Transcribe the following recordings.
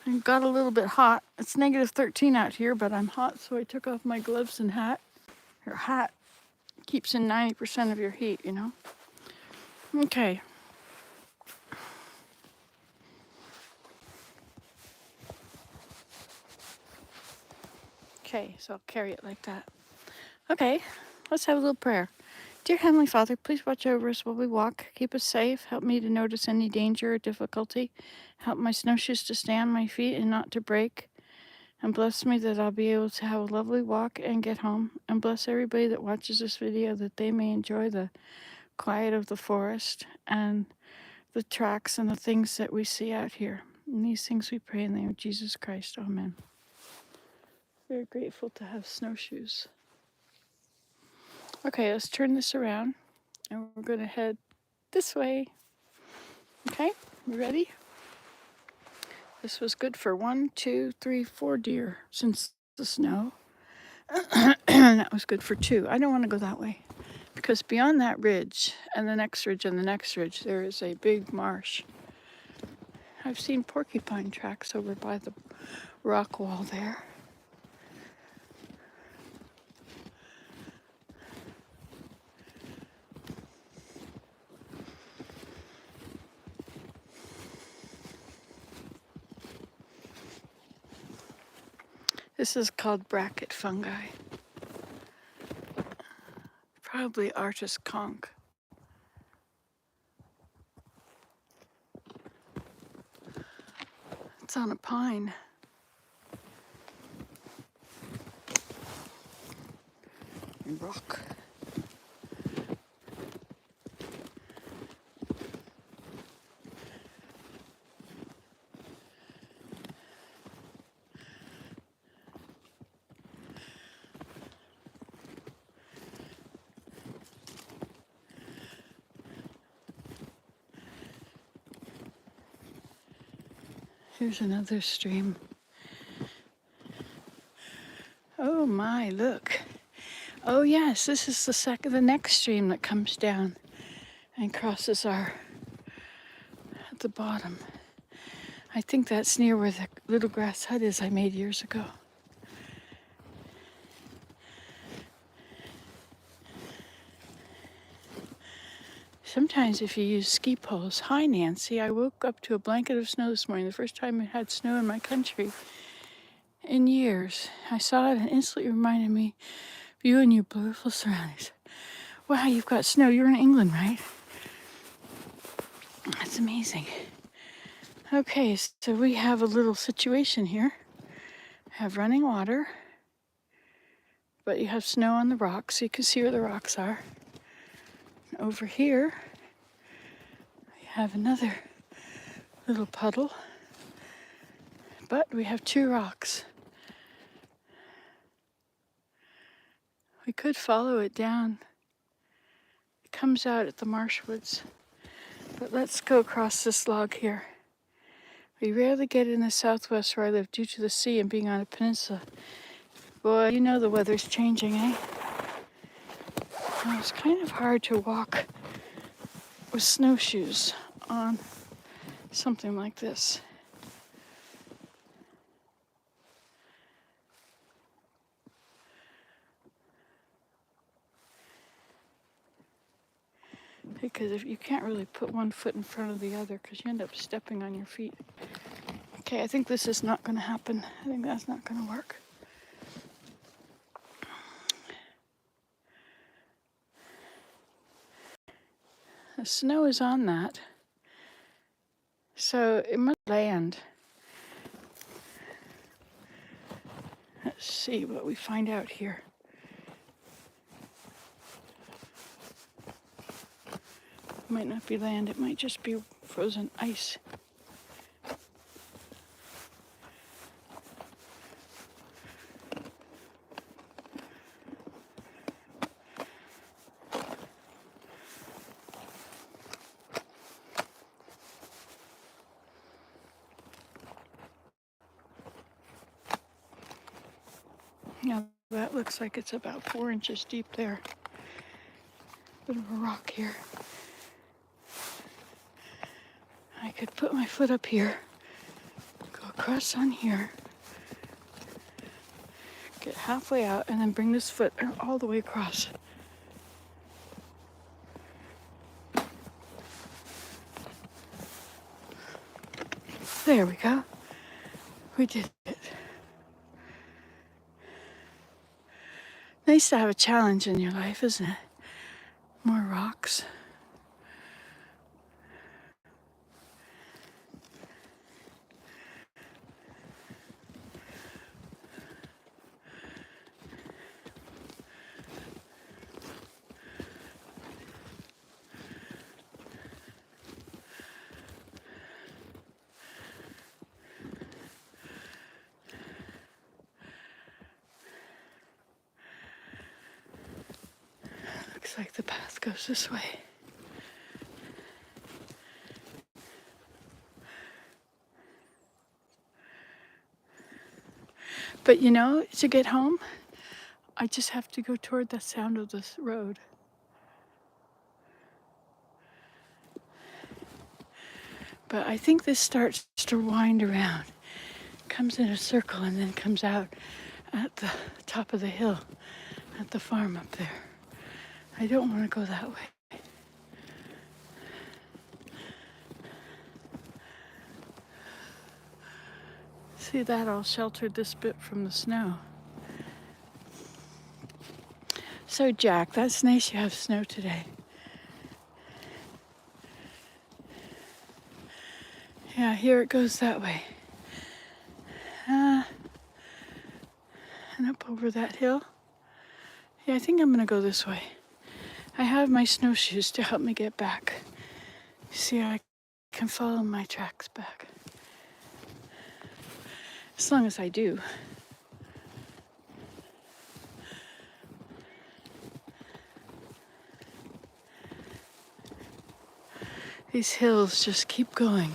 It got a little bit hot. It's negative 13 out here, but I'm hot, so I took off my gloves and hat. Your hat keeps in 90% of your heat, you know? Okay. Okay, so I'll carry it like that. Okay, let's have a little prayer. Dear Heavenly Father, please watch over us while we walk. Keep us safe. Help me to notice any danger or difficulty. Help my snowshoes to stay on my feet and not to break. And bless me that I'll be able to have a lovely walk and get home. And bless everybody that watches this video that they may enjoy the quiet of the forest and the tracks and the things that we see out here. And these things we pray in the name of Jesus Christ. Amen. Very grateful to have snowshoes. Okay, let's turn this around and we're going to head this way. Okay, you ready? This was good for 1, 2, 3, 4 deer since the snow. That was good for 2. I don't want to go that way because beyond that ridge and the next ridge and the next ridge, there is a big marsh. I've seen porcupine tracks over by the rock wall there. This is called bracket fungi. Probably Artis conch. It's on a pine. And rock. Here's another stream. Oh my, look. Oh yes, this is the next stream that comes down and crosses at the bottom. I think that's near where the little grass hut is I made years ago. Sometimes if you use ski poles. Hi Nancy, I woke up to a blanket of snow this morning. The first time I had snow in my country in years. I saw it and instantly reminded me of you and your beautiful surroundings. Wow, you've got snow. You're in England, right? That's amazing. Okay, so we have a little situation here. Have running water, but you have snow on the rocks, so you can see where the rocks are. Over here, we have another little puddle, but we have 2 rocks. We could follow it down. It comes out at the marsh woods, but let's go across this log here. We rarely get in the southwest where I live due to the sea and being on a peninsula. Boy, you know the weather's changing, eh? Well, it's kind of hard to walk with snowshoes on something like this. Because if you can't really put one foot in front of the other because you end up stepping on your feet. Okay, I think this is not going to happen. I think that's not going to work. The snow is on that, so it must land. Let's see what we find out here. It might not be land, it might just be frozen ice. Now that looks like it's about 4 inches deep there. Bit of a rock here. I could put my foot up here, go cross on here, get halfway out, and then bring this foot all the way across. There we go. We did it. Nice to have a challenge in your life, isn't it? More rocks. Looks like the path goes this way. But you know, to get home, I just have to go toward the sound of this road. But I think this starts to wind around, comes in a circle, and then comes out at the top of the hill at the farm up there. I don't want to go that way. See that all sheltered this bit from the snow. So Jack, that's nice you have snow today. Yeah, here it goes that way. And up over that hill. Yeah, I think I'm gonna go this way. I have my snowshoes to help me get back. See, I can follow my tracks back. As long as I do. These hills just keep going.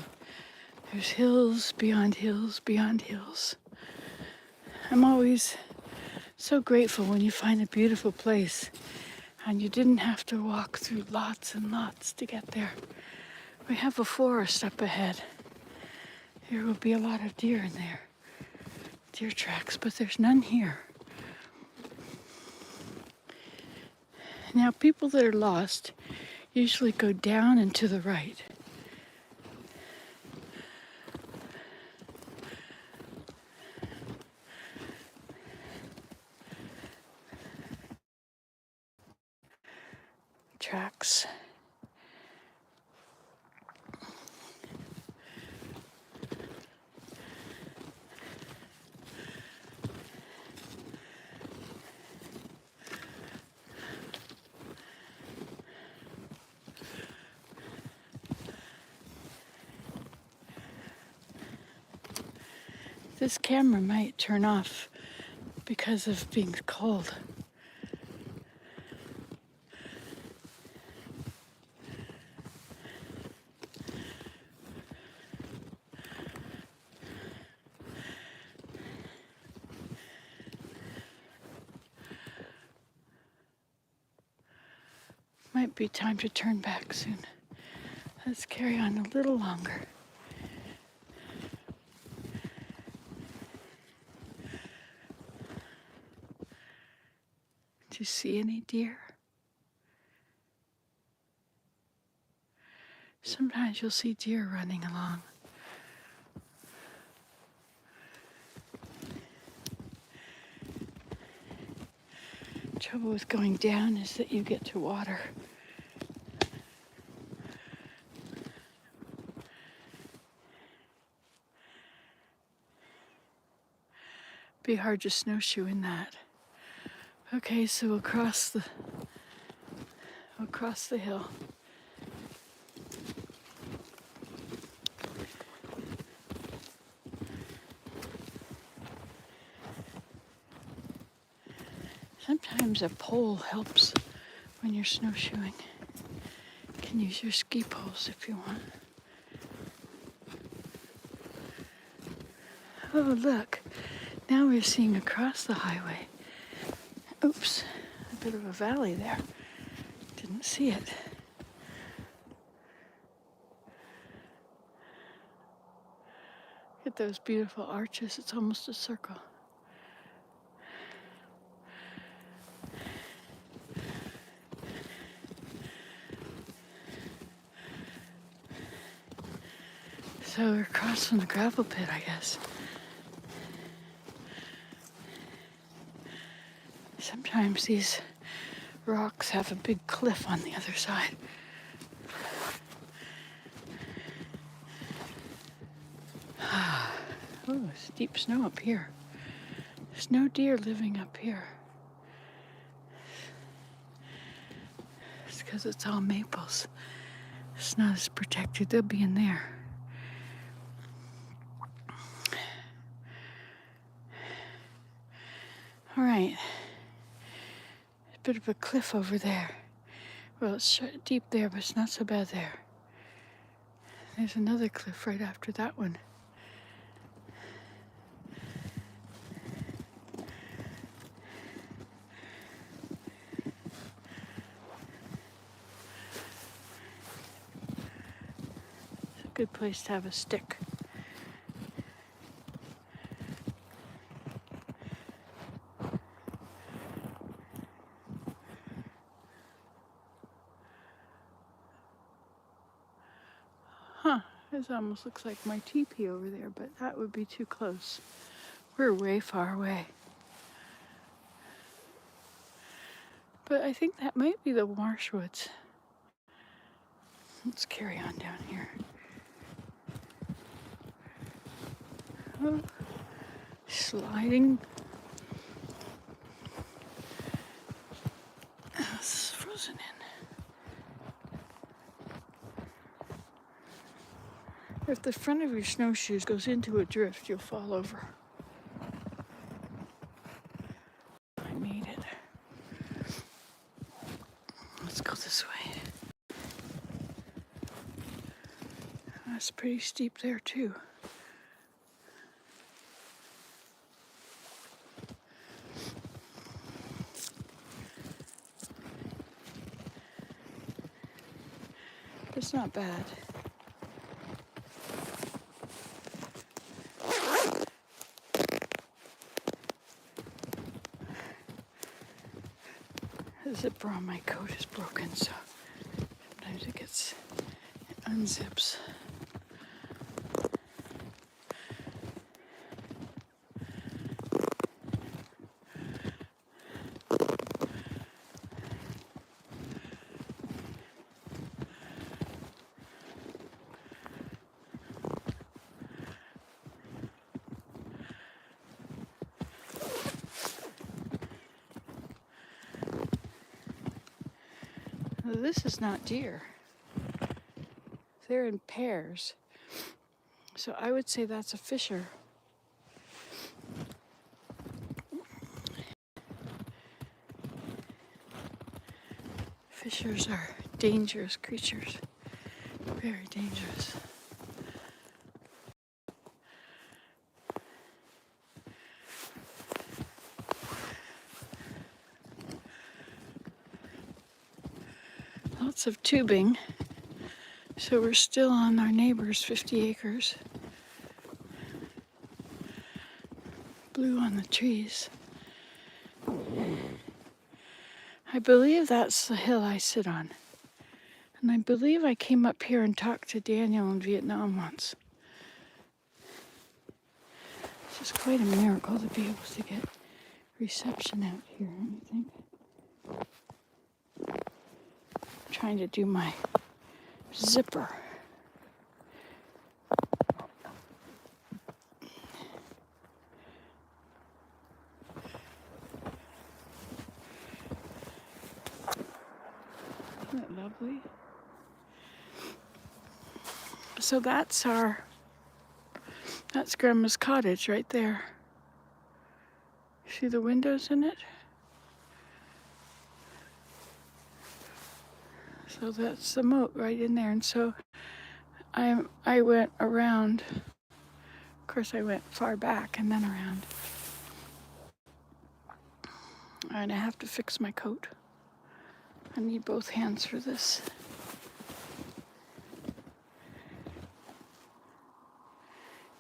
There's hills beyond hills beyond hills. I'm always so grateful when you find a beautiful place and you didn't have to walk through lots and lots to get there. We have a forest up ahead. There will be a lot of deer in there. Deer tracks, but there's none here. Now, people that are lost usually go down and to the right. Tracks. This camera might turn off because of being cold. Might be time to turn back soon. Let's carry on a little longer. Do you see any deer? Sometimes you'll see deer running along. Trouble with going down is that you get to water. Be hard to snowshoe in that. Okay, so we'll cross the hill. Sometimes a pole helps when you're snowshoeing. You can use your ski poles if you want. Oh, look. Now we're seeing across the highway. Oops, a bit of a valley there. Didn't see it. Look at those beautiful arches. It's almost a circle. So we're across from the gravel pit, I guess. Sometimes these rocks have a big cliff on the other side. Oh, it's deep snow up here. There's no deer living up here. It's because it's all maples. It's not as protected. They'll be in there. All right. There's a bit of a cliff over there. Well, it's deep there, but it's not so bad there. There's another cliff right after that one. It's a good place to have a stick. Huh, this almost looks like my teepee over there, but that would be too close. We're way far away. But I think that might be the marshwoods. Let's carry on down here. Oh, sliding. Oh, this is frozen in. If the front of your snowshoes goes into a drift, you'll fall over. I made it. Let's go this way. That's pretty steep there too. It's not bad. The zipper on my coat is broken, so sometimes it unzips. Well, this is not deer. They're in pairs. So I would say that's a fisher. Fishers are dangerous creatures. Very dangerous. Lots of tubing. So we're still on our neighbor's 50 acres. Blue on the trees. I believe that's the hill I sit on. And I believe I came up here and talked to Daniel in Vietnam once. It's just quite a miracle to be able to get reception out here, I think. I'm trying to do my zipper. Isn't that lovely? So that's Grandma's cottage right there. See the windows in it? So that's the moat right in there. And so I went around. Of course, I went far back and then around. And I have to fix my coat. I need both hands for this.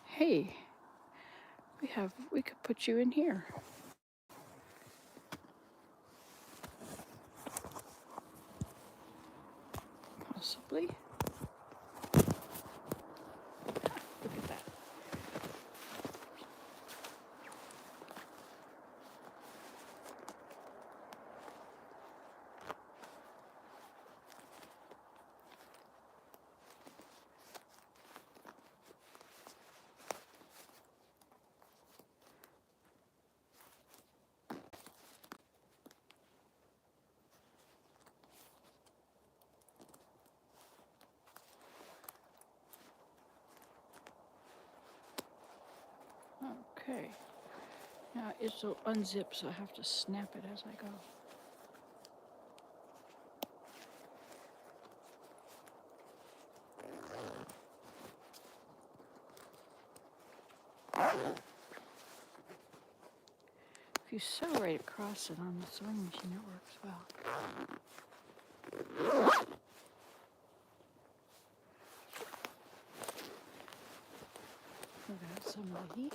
Hey, hey, we could put you in here. Possibly. Look at that. Okay. Now it'll unzip, so I have to snap it as I go. If you sew right across it on the sewing machine, it works well. We're gonna have some of the heat.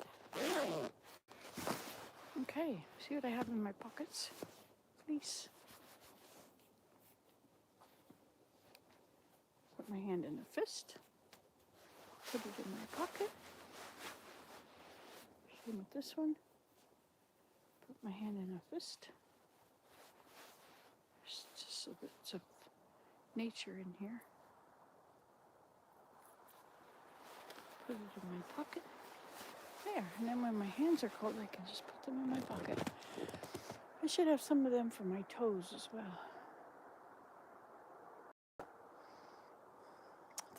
Okay, see what I have in my pockets? Fleece. Put my hand in a fist. Put it in my pocket. Same with this one. Put my hand in a fist. There's just a bit of nature in here. Put it in my pocket. There, and then when my hands are cold, I can just put them in my pocket. I should have some of them for my toes as well.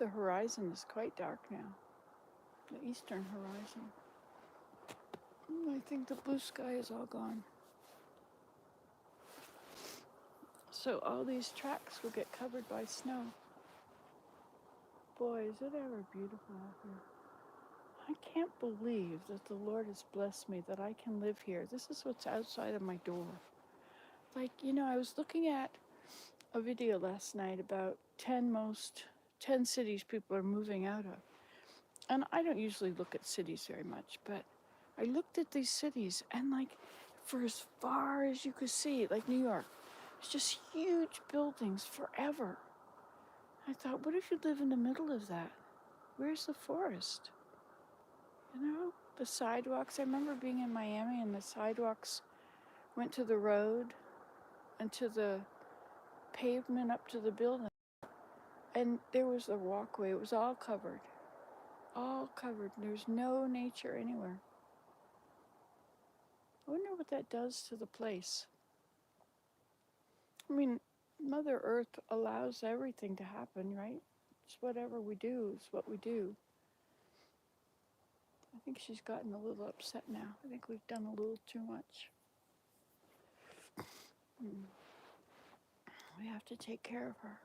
The horizon is quite dark now. The eastern horizon. I think the blue sky is all gone. So all these tracks will get covered by snow. Boy, is it ever beautiful out here. I can't believe that the Lord has blessed me that I can live here. This is what's outside of my door. Like, I was looking at a video last night about 10 cities people are moving out of. And I don't usually look at cities very much, but I looked at these cities and for as far as you could see, like New York, it's just huge buildings forever. I thought, what if you live in the middle of that? Where's the forest? The sidewalks. I remember being in Miami and the sidewalks went to the road and to the pavement up to the building. And there was the walkway. It was all covered. All covered. There's no nature anywhere. I wonder what that does to the place. I mean, Mother Earth allows everything to happen, right? It's whatever we do, it's what we do. I think she's gotten a little upset now. I think we've done a little too much. We have to take care of her.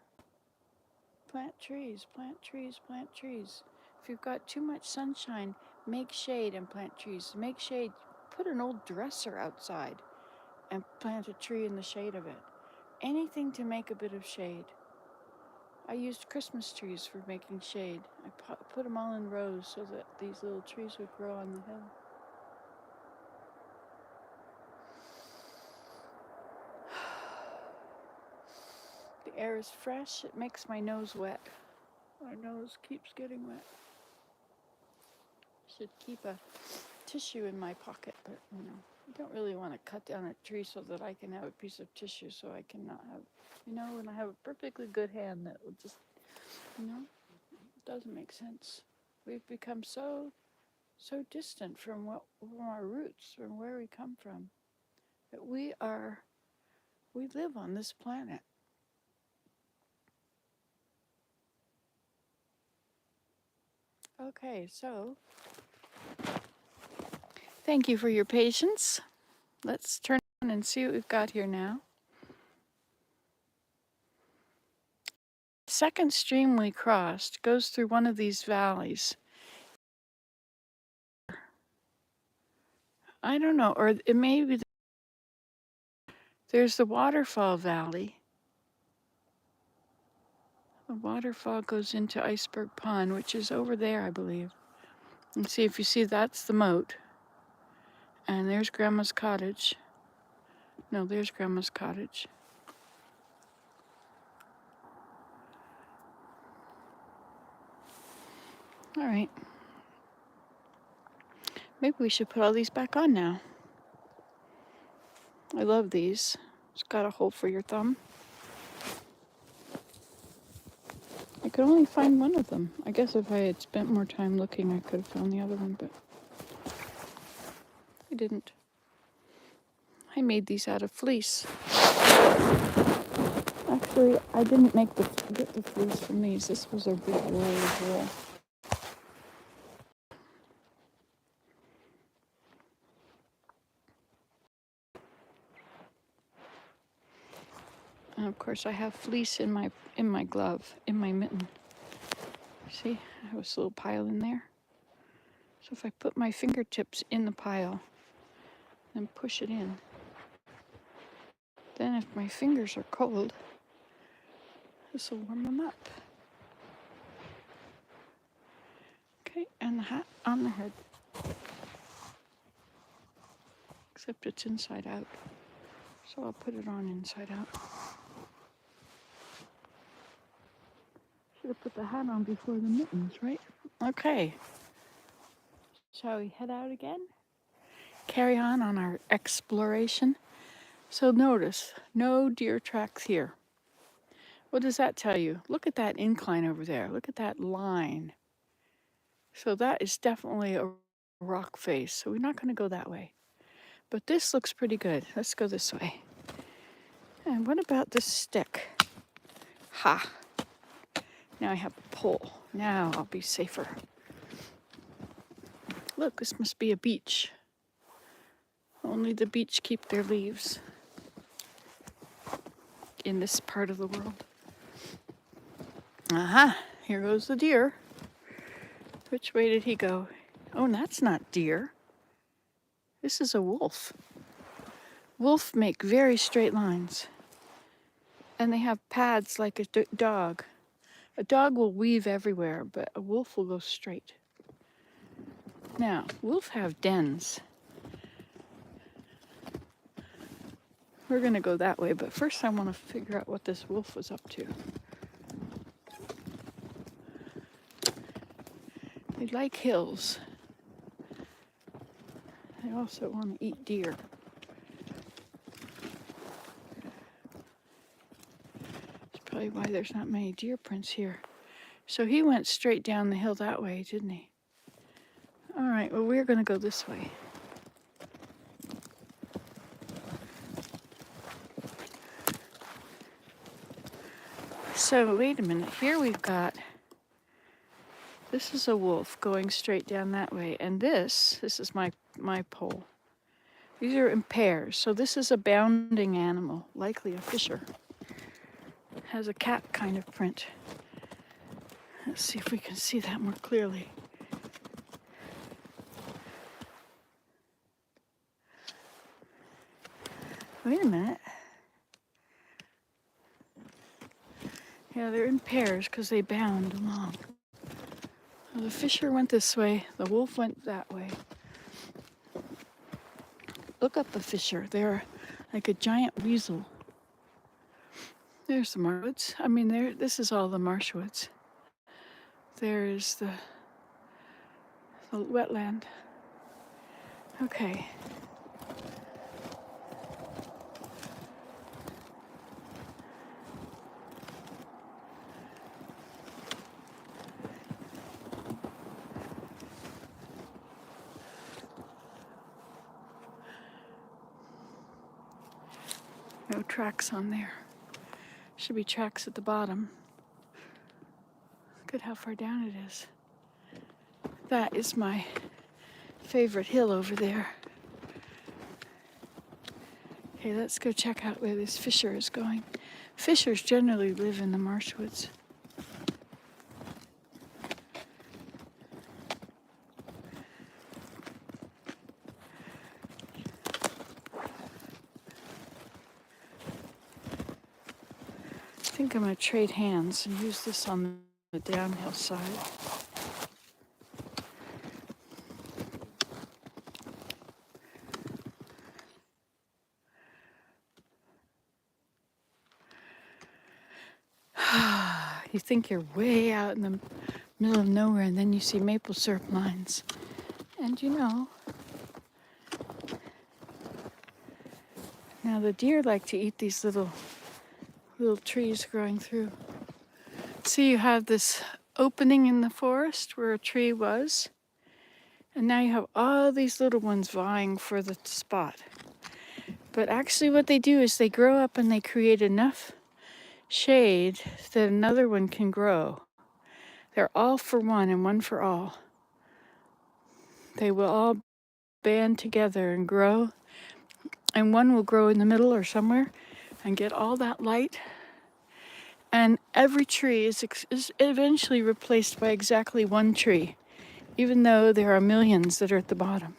Plant trees, plant trees, plant trees. If you've got too much sunshine, make shade and plant trees. Make shade. Put an old dresser outside and plant a tree in the shade of it. Anything to make a bit of shade. I used Christmas trees for making shade. I put them all in rows so that these little trees would grow on the hill. The air is fresh. It makes my nose wet. My nose keeps getting wet. Should keep a tissue in my pocket, but I don't really want to cut down a tree so that I can have a piece of tissue so I cannot have, when I have a perfectly good hand that will just, it doesn't make sense. We've become so distant from our roots, from where we come from, that we live on this planet. Okay, so thank you for your patience. Let's turn on and see what we've got here now. The second stream we crossed goes through one of these valleys. I don't know, or it may be there's the waterfall valley. The waterfall goes into Iceberg Pond, which is over there, I believe. And see if you see that's the moat. And there's Grandma's cottage. No, there's Grandma's cottage. All right. Maybe we should put all these back on now. I love these. It's got a hole for your thumb. I could only find one of them. I guess if I had spent more time looking, I could have found the other one, but I didn't. I made these out of fleece. Actually, I didn't get the fleece from these. This was a big roll of wool. And of course, I have fleece in my glove, in my mitten. See, I have this little pile in there. So if I put my fingertips in the pile and push it in, then if my fingers are cold, this will warm them up. Okay, and the hat on the head. Except it's inside out. So I'll put it on inside out. Should have put the hat on before the mittens, right? Okay. Shall we head out again? Carry on our exploration. So notice, no deer tracks here. What does that tell you? Look at that incline over there. Look at that line. So that is definitely a rock face. So we're not going to go that way. But this looks pretty good. Let's go this way. And what about this stick? Ha! Now I have a pole. Now I'll be safer. Look, this must be a beech. Only the beech keep their leaves in this part of the world. Aha, here goes the deer. Which way did he go? Oh, that's not deer. This is a wolf. Wolf make very straight lines. And they have pads like a dog. A dog will weave everywhere, but a wolf will go straight. Now, wolf have dens. We're gonna go that way, but first I want to figure out what this wolf was up to. They like hills. They also want to eat deer. That's probably why there's not many deer prints here. So he went straight down the hill that way, didn't he? All right, well, we're gonna go this way. So wait a minute, here we've got, this is a wolf going straight down that way, and this is my pole. These are in pairs, so this is a bounding animal, likely a fisher. Has a cat kind of print. Let's see if we can see that more clearly. Wait a minute. Yeah, they're in pairs because they bound along. So the fisher went this way, the wolf went that way. Look up the fisher. They're like a giant weasel. There's the marshwoods. I mean, this is all the marshwoods. There's the wetland. Okay. No tracks on there. Should be tracks at the bottom. Look at how far down it is. That is my favorite hill over there. Okay, let's go check out where this fisher is going. Fishers generally live in the marshwoods. I think I'm going to trade hands and use this on the downhill side. You think you're way out in the middle of nowhere, and then you see maple syrup lines. And now the deer like to eat these little trees growing through. See, you have this opening in the forest where a tree was, and now you have all these little ones vying for the spot. But actually what they do is they grow up and they create enough shade that another one can grow. They're all for one and one for all. They will all band together and grow, and one will grow in the middle or somewhere and get all that light. And every tree is eventually replaced by exactly one tree, even though there are millions that are at the bottom.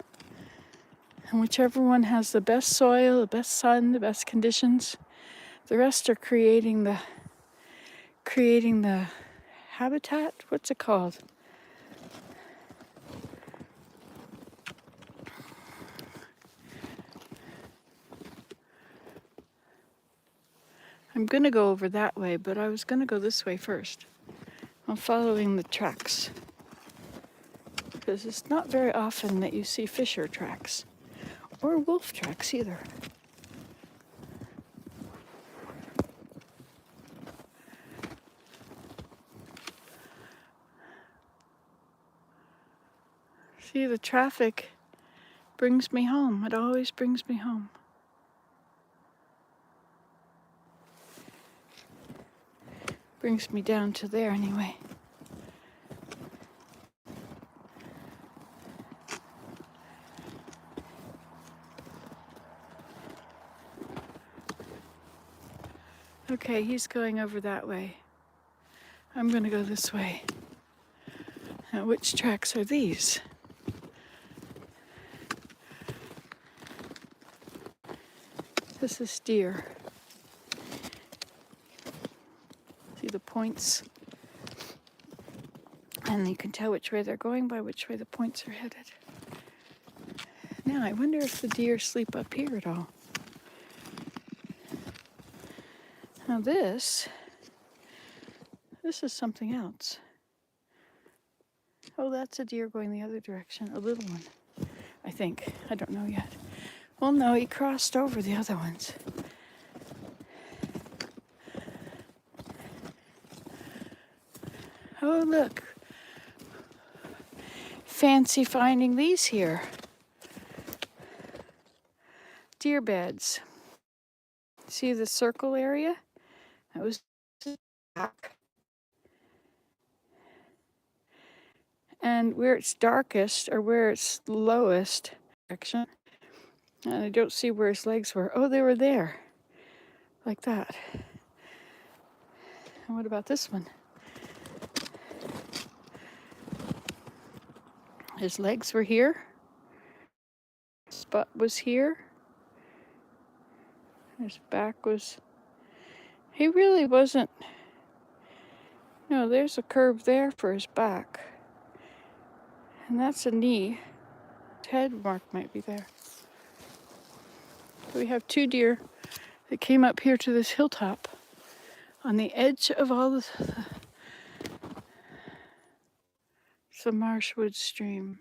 And whichever one has the best soil, the best sun, the best conditions, the rest are creating the habitat. What's it called? I'm gonna go over that way, but I was gonna go this way first. I'm following the tracks, because it's not very often that you see fisher tracks or wolf tracks either. See, the traffic brings me home. It always brings me home. Brings me down to there anyway. Okay, he's going over that way. I'm gonna go this way. Now, which tracks are these? This is deer. See the points? And you can tell which way they're going by which way the points are headed. Now, I wonder if the deer sleep up here at all. Now this is something else. Oh, that's a deer going the other direction, a little one, I think. I don't know yet. Well, no, he crossed over the other ones. Oh, look. Fancy finding these here. Deer beds. See the circle area? That was back. And where it's darkest, or where it's lowest section, and I don't see where his legs were. Oh, they were there. Like that. And what about this one? His legs were here. His butt was here. His back was... He really wasn't... No, there's a curve there for his back. And that's a knee. His head mark might be there. We have two deer that came up here to this hilltop on the edge of all the Marshwood stream.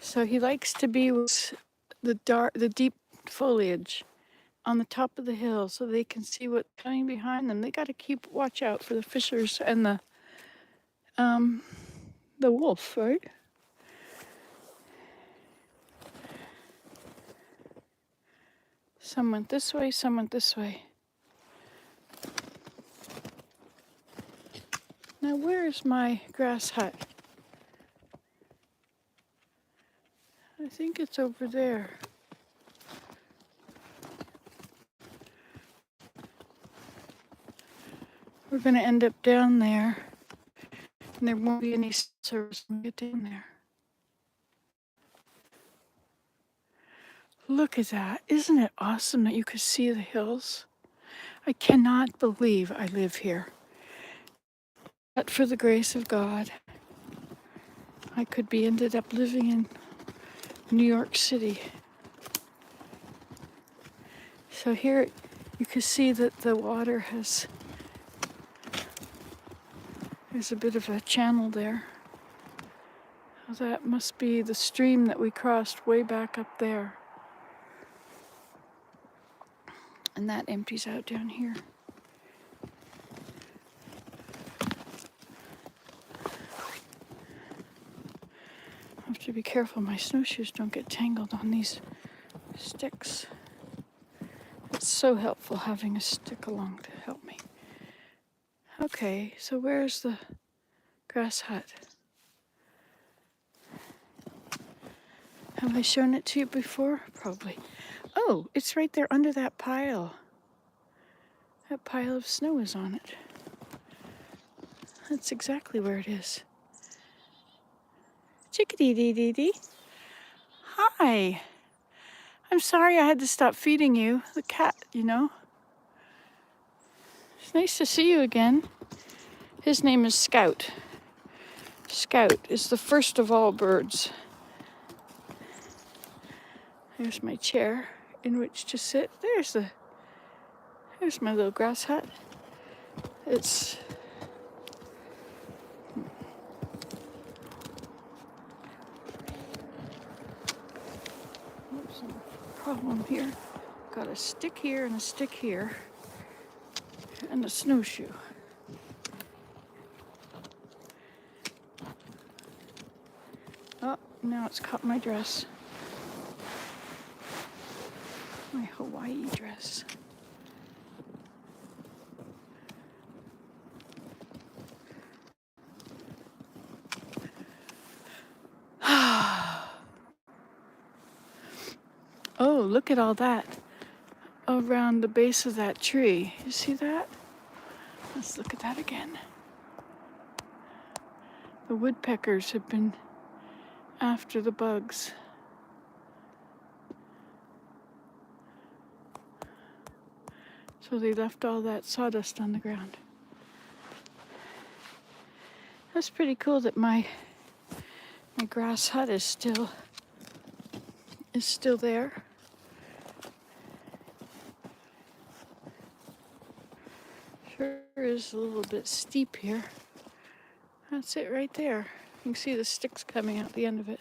So he likes to be with the deep foliage on the top of the hill so they can see what's coming behind them. They got to watch out for the fishers and the wolf, right? Some went this way, some went this way. Now, where's my grass hut? I think it's over there. We're going to end up down there, and there won't be any service when we get down there. Look at that. Isn't it awesome that you could see the hills? I cannot believe I live here. But for the grace of God, I could be ended up living in New York City. So here You can see that the water has, there's a bit of a channel there. That must be the stream that we crossed way back up there. And that empties out down here. I have to be careful my snowshoes don't get tangled on these sticks. It's so helpful having a stick along to help me. Okay, so where's the grass hut? Have I shown it to you before? Probably. Oh, it's right there under that pile. That pile of snow is on it. That's exactly where it is. Chickadee-dee-dee-dee. Hi. I'm sorry I had to stop feeding you. The cat, you know. It's nice to see you again. His name is Scout. Scout is the first of all birds. There's my chair in which to sit. There's my little grass hut. It's oops, problem here. Got a stick here and a stick here and a snowshoe. Oh, now it's caught my dress. My Hawaii dress. Oh, look at all that around the base of that tree. You see that? Let's look at that again. The woodpeckers have been after the bugs. So they left all that sawdust on the ground. That's pretty cool that my grass hut is still there. Sure is a little bit steep here. That's it right there. You can see the sticks coming out the end of it.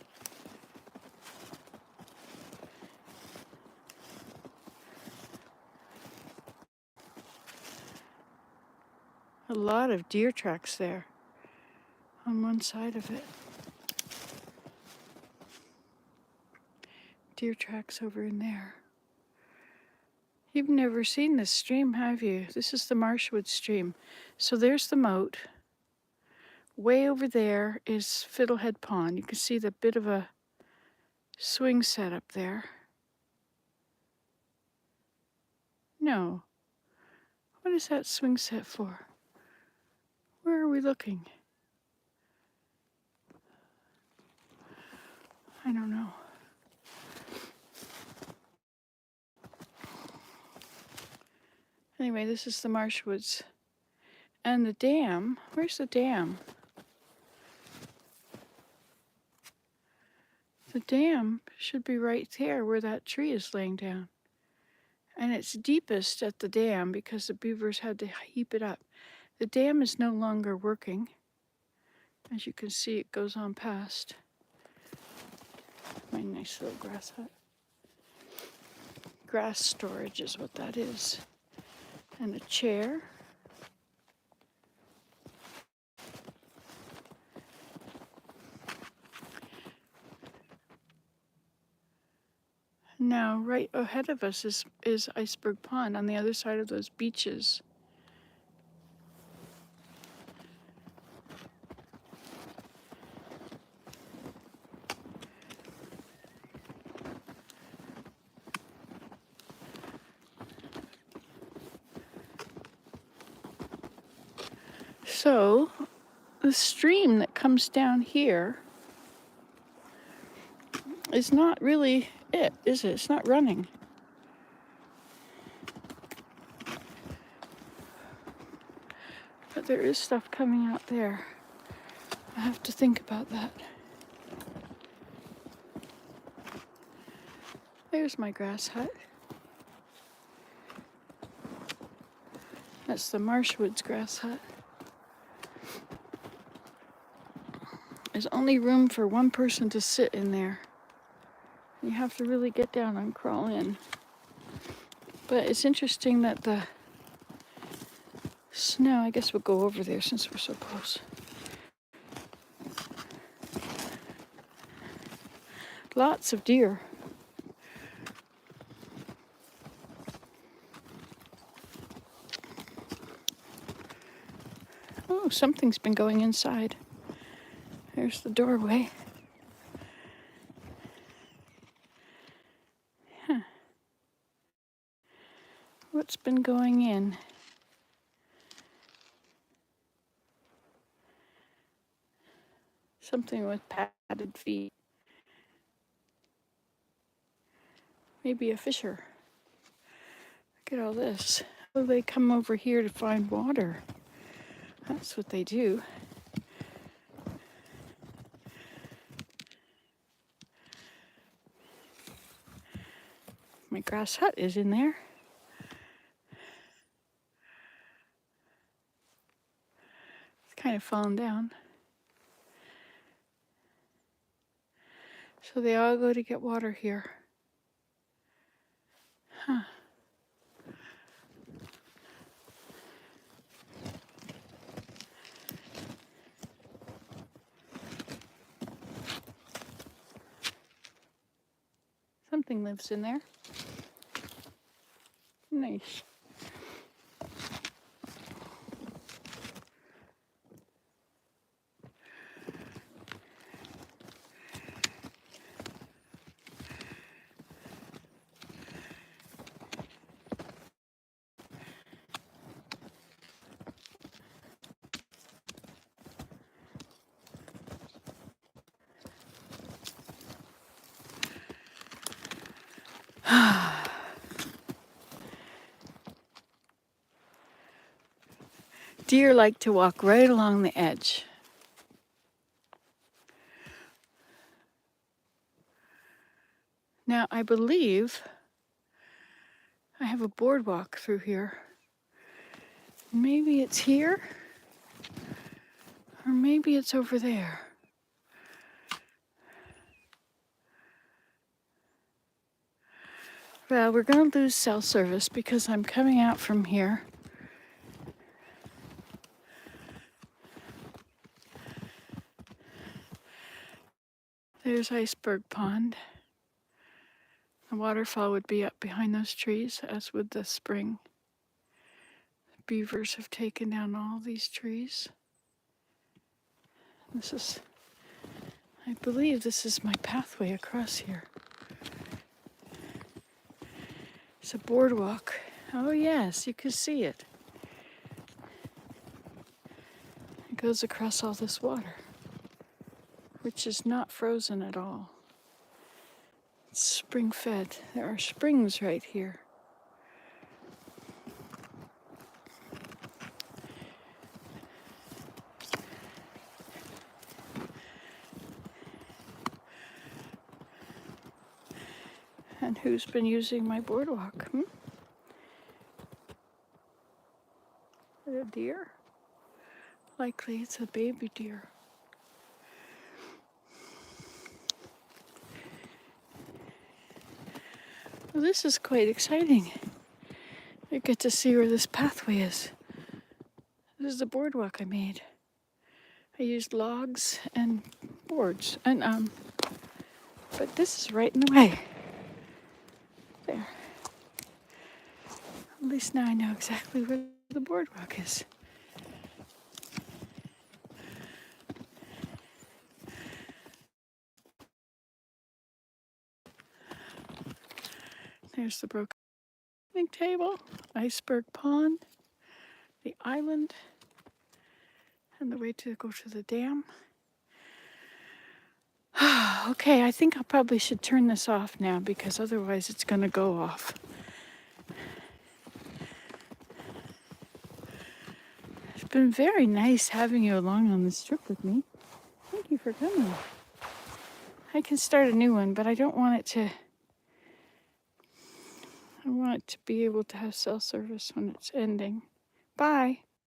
A lot of deer tracks there on one side of it. Deer tracks over in there. You've never seen this stream, have you? This is the Marshwood stream. So there's the moat. Way over there is Fiddlehead Pond. You can see the bit of a swing set up there. No. What is that swing set for? Where are we looking? I don't know. Anyway, this is the Marshwoods. And the dam, where's the dam? The dam should be right there where that tree is laying down. And it's deepest at the dam because the beavers had to heap it up. The dam is no longer working. As you can see, it goes on past my nice little grass hut. Grass storage is what that is. And a chair. Now, right ahead of us is Iceberg Pond on the other side of those beaches. So, the stream that comes down here is not really it, is it? It's not running. But there is stuff coming out there. I have to think about that. There's my grass hut. That's the Marshwoods grass hut. There's only room for one person to sit in there. You have to really get down and crawl in. But it's interesting that the snow, I guess we'll go over there since we're so close. Lots of deer. Oh, something's been going inside. There's the doorway. Huh. What's been going in? Something with padded feet. Maybe a fisher. Look at all this. Oh, they come over here to find water. That's what they do. My grass hut is in there. It's kind of fallen down. So they all go to get water here. Huh. Something lives in there. Nice. Deer like to walk right along the edge. Now, I believe I have a boardwalk through here. Maybe it's here, or maybe it's over there. Well, we're going to lose cell service because I'm coming out from here. There's Iceberg Pond. The waterfall would be up behind those trees, as would the spring. Beavers have taken down all these trees. I believe this is my pathway across here. It's a boardwalk. Oh yes, you can see it. It goes across all this water, which is not frozen at all. It's spring fed. There are springs right here. And who's been using my boardwalk? Is it a deer? Likely it's a baby deer. Well, this is quite exciting. You get to see where this pathway is. This is the boardwalk I made. I used logs and boards, but this is right in the way. There. At least now I know exactly where the boardwalk is. There's the broken picnic table, Iceberg Pond, the island, and the way to go to the dam. Okay, I think I probably should turn this off now because otherwise it's going to go off. It's been very nice having you along on this trip with me. Thank you for coming. I can start a new one, but I don't want it to... I want it to be able to have cell service when it's ending, Bye.